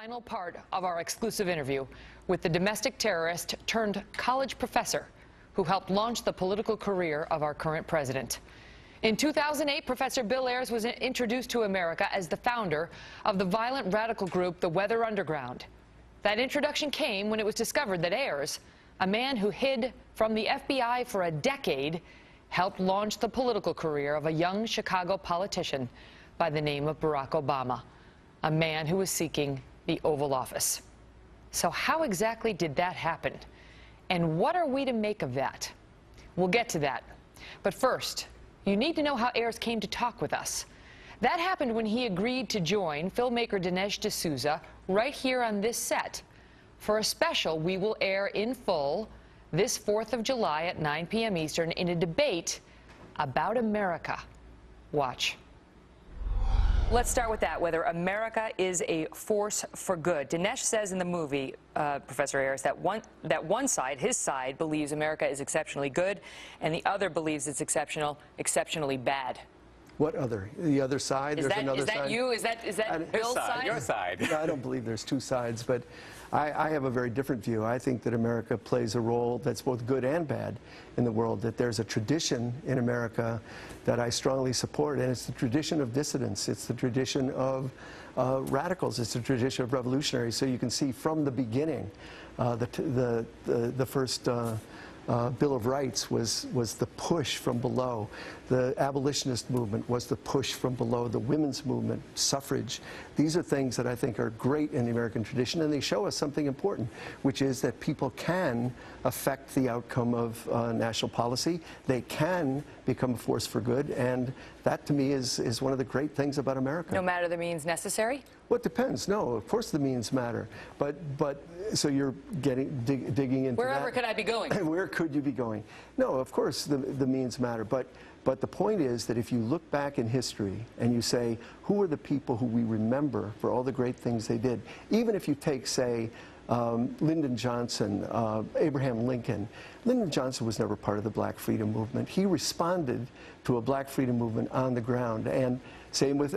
final part of our exclusive interview with the domestic terrorist turned college professor who helped launch the political career of our current president. In 2008, Professor Bill Ayres was introduced to America as the founder of the violent radical group, the Weather Underground. That introduction came when it was discovered that Ayres, a man who hid from the FBI for a decade, helped launch the political career of a young Chicago politician by the name of Barack Obama, a man who was seeking the Oval Office. So how exactly did that happen? And what are we to make of that? We'll get to that. But first, you need to know how Ayres came to talk with us. That happened when he agreed to join filmmaker Dinesh D'Souza right here on this set for a special we will air in full this 4th of July at 9 p.m. Eastern in a debate about America. Watch. Let's start with that, whether America is a force for good. Dinesh says in the movie, Professor Ayres, that one side, his side, believes America is exceptionally good, and the other believes it's exceptionally bad. What other? The other side? Is There's that, another is that side? you? Is that Bill's side? Your side. I don't believe there's two sides, but I have a very different view. I think that America plays a role that's both good and bad in the world, that there's a tradition in America that I strongly support, and it's the tradition of dissidents. It's the tradition of radicals. It's the tradition of revolutionaries. So you can see from the beginning, the first Bill of Rights was the push from below. The abolitionist movement was the push from below. The women's movement, suffrage. These are things that I think are great in the American tradition, and they show us something important, which is that people can affect the outcome of national policy. They can become a force for good, and that to me is one of the great things about America. No matter the means necessary? Well, it depends. No, of course the means matter. But so you're digging into Wherever that. could I be going? Where could you be going? No, of course the means matter. But the point is that if you look back in history and you say, who are the people who we remember for all the great things they did, even if you take, say, Lyndon Johnson, Abraham Lincoln. Lyndon Johnson was never part of the Black Freedom Movement. He responded to a Black Freedom Movement on the ground, and same with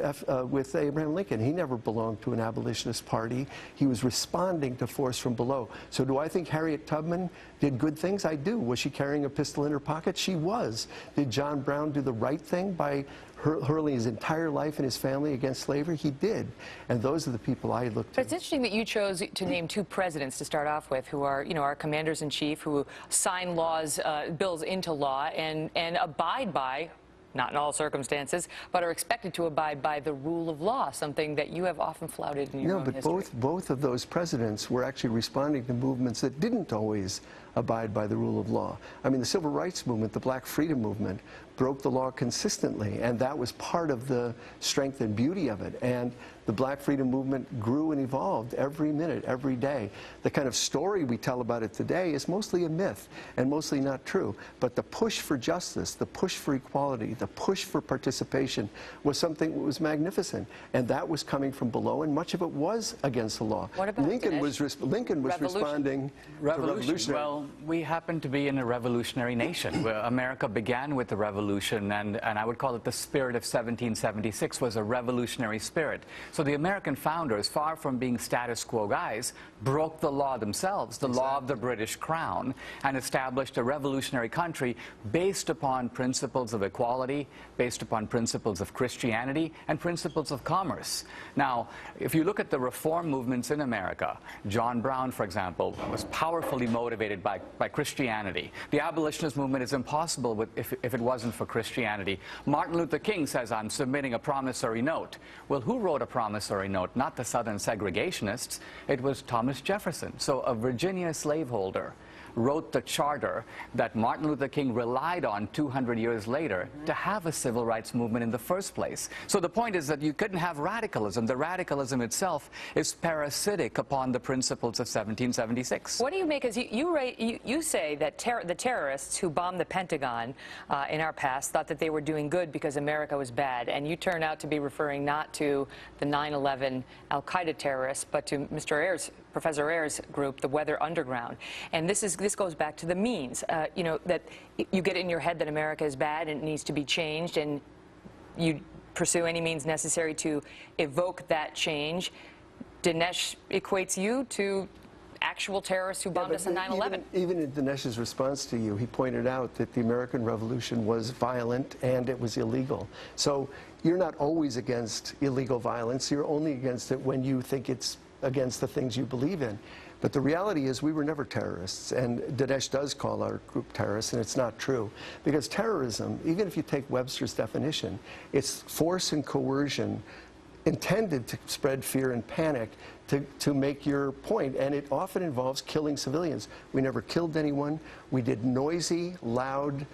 Abraham Lincoln. He never belonged to an abolitionist party. He was responding to force from below. So do I think Harriet Tubman did good things? I do. Was she carrying a pistol in her pocket? She was. Did John Brown do the right thing by hurling his entire life and his family against slavery? He did. And those are the people I look to. But it's interesting that you chose to name two presidents to start off with who are, our commanders-in-chief, who sign laws, bills into law and abide by, not in all circumstances, but are expected to abide by the rule of law, something that you have often flouted in your own history. No, but both of those presidents were actually responding to movements that didn't always abide by the rule of law. I mean, the Civil Rights Movement, the Black Freedom Movement, broke the law consistently, and that was part of the strength and beauty of it. And the Black Freedom Movement grew and evolved every minute, every day. The kind of story we tell about it today is mostly a myth and mostly not true. But the push for justice, the push for equality, the push for participation was something that was magnificent. And that was coming from below, and much of it was against the law. What about Lincoln was responding to revolutionary. Well, we happen to be in a revolutionary nation. Where America began with the revolution, and I would call it the spirit of 1776 was a revolutionary spirit. So the American founders, far from being status quo guys, broke the law themselves, the law of the British Crown, and established a revolutionary country based upon principles of equality, based upon principles of Christianity, and principles of commerce. Now, if you look at the reform movements in America, John Brown, for example, was powerfully motivated by Christianity. The abolitionist movement is impossible if it wasn't for Christianity. Martin Luther King says, I'm submitting a promissory note. Well, who wrote a promissory note? Not the Southern segregationists. It was Thomas Jefferson. So a Virginia slaveholder wrote the charter that Martin Luther King relied on 200 years later to have a civil rights movement in the first place. So the point is that you couldn't have radicalism. The radicalism itself is parasitic upon the principles of 1776. What do you make, as you say that the terrorists who bombed the Pentagon in our past thought that they were doing good because America was bad, and you turn out to be referring not to the 9/11 al-Qaeda terrorists, but to Mr. Ayres, Professor Ayres' group, the Weather Underground. And this goes back to the means, that you get in your head that America is bad and it needs to be changed, and you pursue any means necessary to evoke that change. Dinesh equates you to actual terrorists who bombed us on 9/11. Even in Dinesh's response to you, he pointed out that the American Revolution was violent and it was illegal. So you're not always against illegal violence. You're only against it when you think it's against the things you believe in. But the reality is we were never terrorists, and Dinesh does call our group terrorists, and it's not true. Because terrorism, even if you take Webster's definition, it's force and coercion intended to spread fear and panic to make your point, and it often involves killing civilians. We never killed anyone. We did noisy, loud,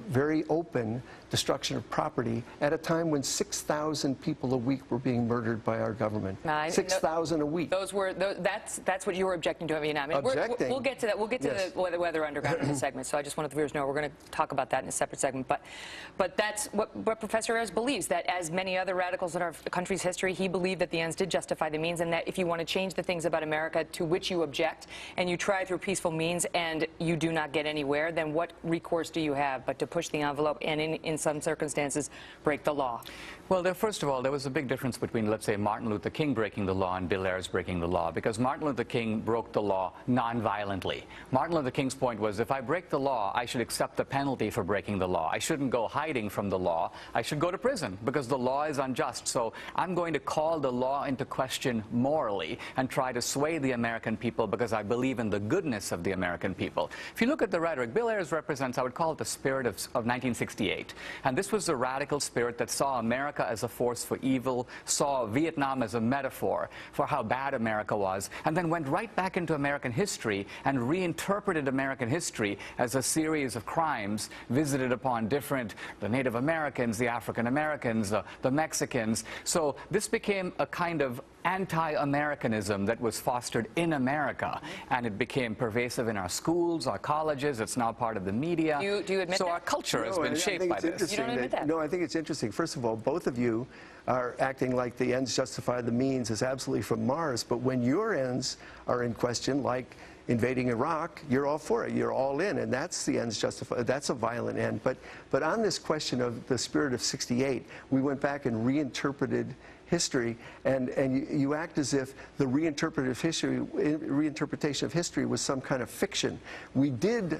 very open destruction of property at a time when 6,000 people a week were being murdered by our government. 6,000 a week. That's what you were objecting to in Vietnam. Objecting. We'll get to that. We'll get to Yes. the weather underground in a segment. So I just want the viewers to know we're going to talk about that in a separate segment. But that's what Professor Ayres believes, that as many other radicals in our country's history, he believed that the ends did justify the means, and that if you want to change the things about America to which you object, and you try through peaceful means and you do not get anywhere, then what recourse do you have but to push the envelope and in some circumstances break the law? Well, first of all, there was a big difference between, let's say, Martin Luther King breaking the law and Bill Ayres breaking the law, because Martin Luther King broke the law non-violently. Martin Luther King's point was, if I break the law, I should accept the penalty for breaking the law. I shouldn't go hiding from the law. I should go to prison because the law is unjust. So I'm going to call the law into question morally and try to sway the American people because I believe in the goodness of the American people. If you look at the rhetoric, Bill Ayres represents, I would call it the spirit of 1968. And this was the radical spirit that saw America as a force for evil, saw Vietnam as a metaphor for how bad America was, and then went right back into American history and reinterpreted American history as a series of crimes visited upon the Native Americans, the African Americans, the Mexicans. So this became a kind of anti-Americanism that was fostered in America, and it became pervasive in our schools, our colleges. It's now part of the media. Do you admit so that? our culture has been shaped by this. You don't admit that? No, I think it's interesting. First of all, both of you are acting like the ends justify the means is absolutely from Mars, but when your ends are in question, like invading Iraq, you're all for it. You're all in, and that's the ends justify. That's a violent end. But on this question of the spirit of '68, we went back and reinterpreted history, and you act as if the reinterpretation of history was some kind of fiction. We did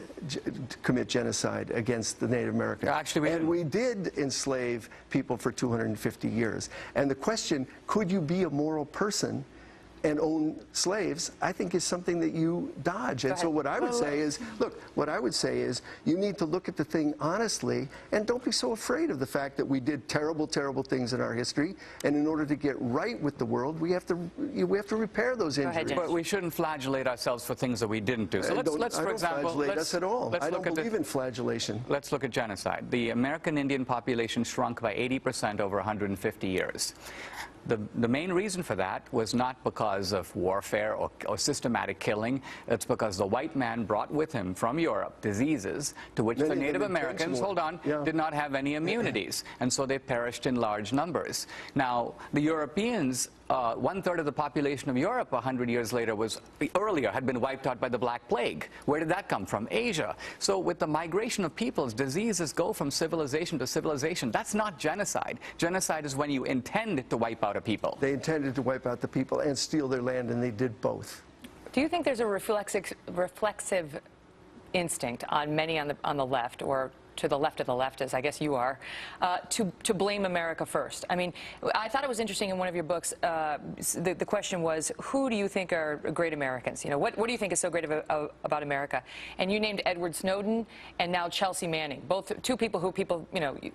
commit genocide against the Native Americans. Actually, we did enslave people for 250 years. And the question, could you be a moral person and own slaves, I think is something that you dodge. And so what I would say is, look, what I would say is you need to look at the thing honestly, and don't be so afraid of the fact that we did terrible, terrible things in our history, and in order to get right with the world, we have to repair those injuries. But we shouldn't flagellate ourselves for things that we didn't do. So let's for example, flagellate us at all. I don't believe in flagellation. Let's look at genocide. The American Indian population shrunk by 80% over 150 years. The main reason for that was not because of warfare or systematic killing. It's because the white man brought with him from Europe diseases to which the Native Americans, did not have any immunities. And so they perished in large numbers. Now, the Europeans, 1/3 of the population of Europe 100 years later had been wiped out by the Black Plague. Where did that come from? Asia. So with the migration of peoples, diseases go from civilization to civilization. That's not genocide. Genocide is when you intend to wipe out a people. They intended to wipe out the people and steal their land, and they did both. Do you think there's a reflexive instinct on many on the left, or to the left of the left, as I guess you are, to blame America first? I mean, I thought it was interesting in one of your books, the question was, who do you think are great Americans? You know, what do you think is so great about America? And you named Edward Snowden and now Chelsea Manning, both two people who people,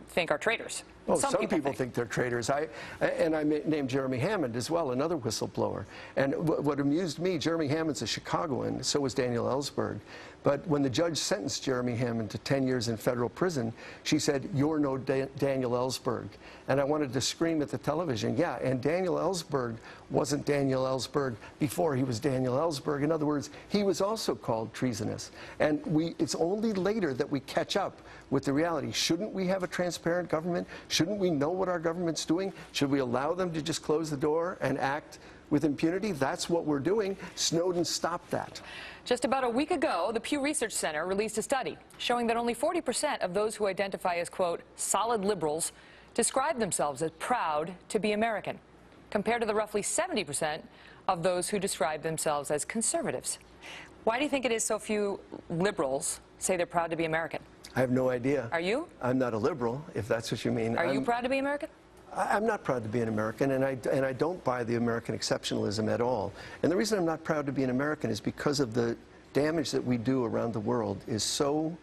think are traitors. Well, some people think they're traitors. I named Jeremy Hammond as well, another whistleblower. And what amused me, Jeremy Hammond's a Chicagoan, so was Daniel Ellsberg. But when the judge sentenced Jeremy Hammond to 10 years in federal prison, she said, "You're no Daniel Ellsberg." And I wanted to scream at the television, yeah, and Daniel Ellsberg wasn't Daniel Ellsberg before he was Daniel Ellsberg. In other words, he was also called treasonous. And it's only later that we catch up with the reality. Shouldn't we have a transparent government? Shouldn't we know what our government's doing? Should we allow them to just close the door and act with impunity? That's what we're doing. Snowden stopped that. Just about a week ago, the Pew Research Center released a study showing that only 40% of those who identify as, quote, solid liberals describe themselves as proud to be American, compared to the roughly 70% of those who describe themselves as conservatives. Why do you think it is so few liberals say they're proud to be American? I have no idea. Are you? I'm not a liberal, if that's what you mean. Are you proud to be American? I'm not proud to be an American, and I don't buy the American exceptionalism at all. And the reason I'm not proud to be an American is because of the damage that we do around the world is so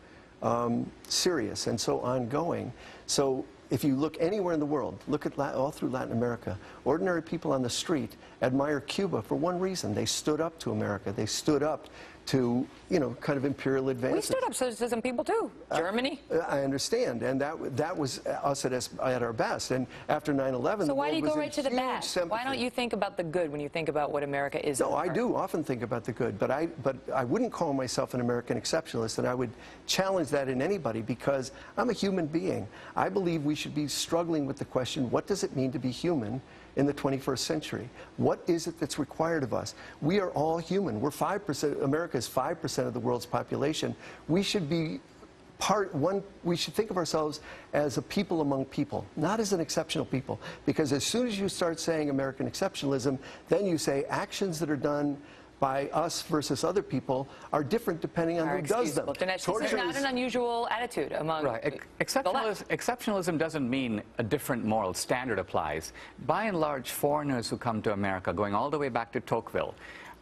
serious and so ongoing. So if you look anywhere in the world, look at all through Latin America, ordinary people on the street admire Cuba for one reason. They stood up to America. They stood up to, you know, kind of imperial advances. We stood up, so did some people too. Germany. I understand, and that was us at our best. And after 9/11, so why do you go right to the bad? Why don't you think about the good when you think about what America is? No, I do often think about the good, but I wouldn't call myself an American exceptionalist, and I would challenge that in anybody because I'm a human being. I believe we should be struggling with the question, what does it mean to be human in the 21st century? What is it that's required of us? We are all human. We're 5%, America is 5% of the world's population. We should be we should think of ourselves as a people among people, not as an exceptional people. Because as soon as you start saying American exceptionalism, then you say actions that are done by us versus other people are different depending on who does them. Dinesh, this is not an unusual attitude among the left. Exceptionalism doesn't mean a different moral standard applies. By and large, foreigners who come to America, going all the way back to Tocqueville,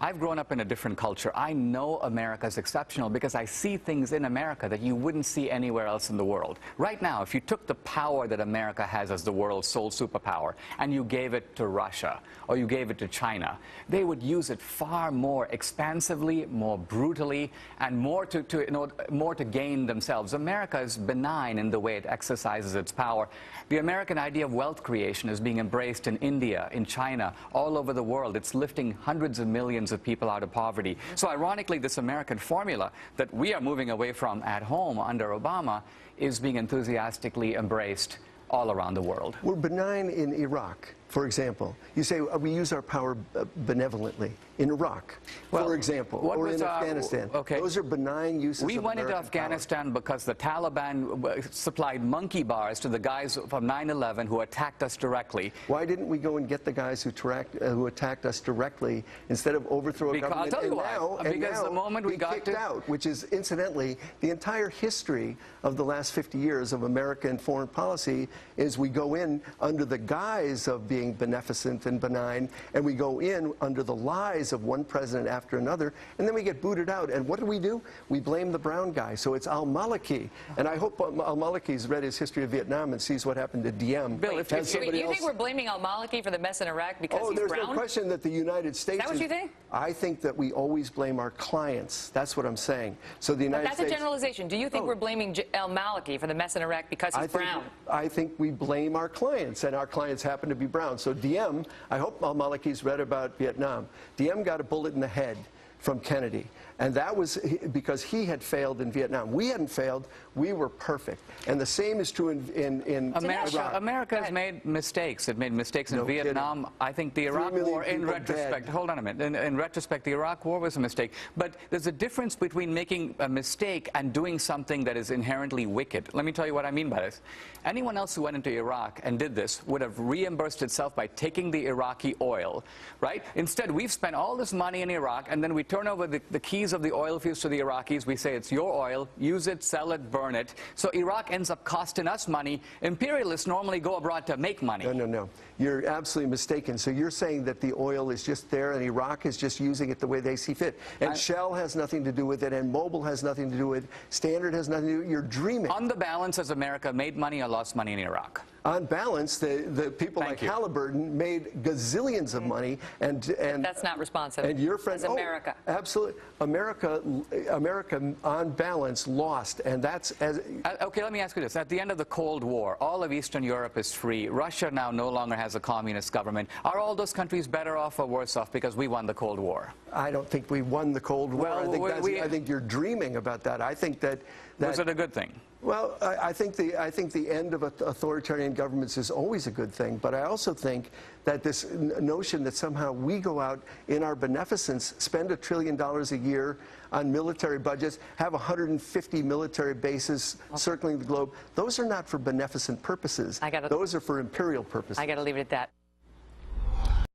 I've grown up in a different culture. I know America's exceptional because I see things in America that you wouldn't see anywhere else in the world. Right now, if you took the power that America has as the world's sole superpower and you gave it to Russia or you gave it to China, they would use it far more expansively, more brutally, and more to gain themselves. America is benign in the way it exercises its power. The American idea of wealth creation is being embraced in India, in China, all over the world. It's lifting hundreds of millions of people out of poverty. So ironically, this American formula that we are moving away from at home under Obama is being enthusiastically embraced all around the world. We're benign in Iraq, for example. You say we use our power benevolently. In Iraq, for example, or in Afghanistan. Okay. Those are benign uses of American We went into Afghanistan because the Taliban supplied monkey bars to the guys from 9/11 who attacked us directly. Why didn't we go and get the guys who attacked us directly instead of overthrow a government? I'll tell you why. Because the moment we got kicked out, which is incidentally the entire history of the last 50 years of American foreign policy, is we go in under the guise of being beneficent and benign, and we go in under the lies of one president after another, and then we get booted out. And what do? We blame the brown guy. So it's al-Maliki. And I hope al-Maliki's read his history of Vietnam and sees what happened to Diem. Bill, you think we're blaming al-Maliki for the mess in Iraq because he's brown? There's no question that the United States... Is that what you think? I think that we always blame our clients. That's what I'm saying. So the United States... That's a generalization. Do you think we're blaming al-Maliki for the mess in Iraq because he's brown? I think we blame our clients, and our clients happen to be brown. So Diem, I hope al-Maliki's read about Vietnam. Diem got a bullet in the head from Kennedy. And that was because he had failed in Vietnam. We hadn't failed. We were perfect. And the same is true in Iraq. America has made mistakes. It made mistakes in Vietnam. Kidding. I think the Iraq War, in retrospect, hold on a minute. In retrospect, the Iraq War was a mistake. But there's a difference between making a mistake and doing something that is inherently wicked. Let me tell you what I mean by this. Anyone else who went into Iraq and did this would have reimbursed itself by taking the Iraqi oil, right? Instead, we've spent all this money in Iraq, and then we turn over the keys of the oil fields to the Iraqis. We say it's your oil, use it, sell it, burn it. So Iraq ends up costing us money. Imperialists normally go abroad to make money. No. You're absolutely mistaken. So you're saying that the oil is just there and Iraq is just using it the way they see fit. And Shell has nothing to do with it, and Mobil has nothing to do with it. Standard has nothing to do with it. You're dreaming. On the balance, has America made money or lost money in Iraq? On balance, the people like Halliburton made gazillions of money, and that's not responsive. And your friend, as America, absolutely, America on balance lost, and that's okay. Let me ask you this: at the end of the Cold War, all of Eastern Europe is free. Russia now no longer has a communist government. Are all those countries better off or worse off because we won the Cold War? I don't think we won the Cold War. Well, I think you're dreaming about that. I think that was it a good thing? Well, I think the end of authoritarian governments is always a good thing, but I also think that this notion that somehow we go out in our beneficence, spend $1 trillion a year on military budgets, have 150 military bases circling the globe, those are not for beneficent purposes. Those are for imperial purposes. I got to leave it at that.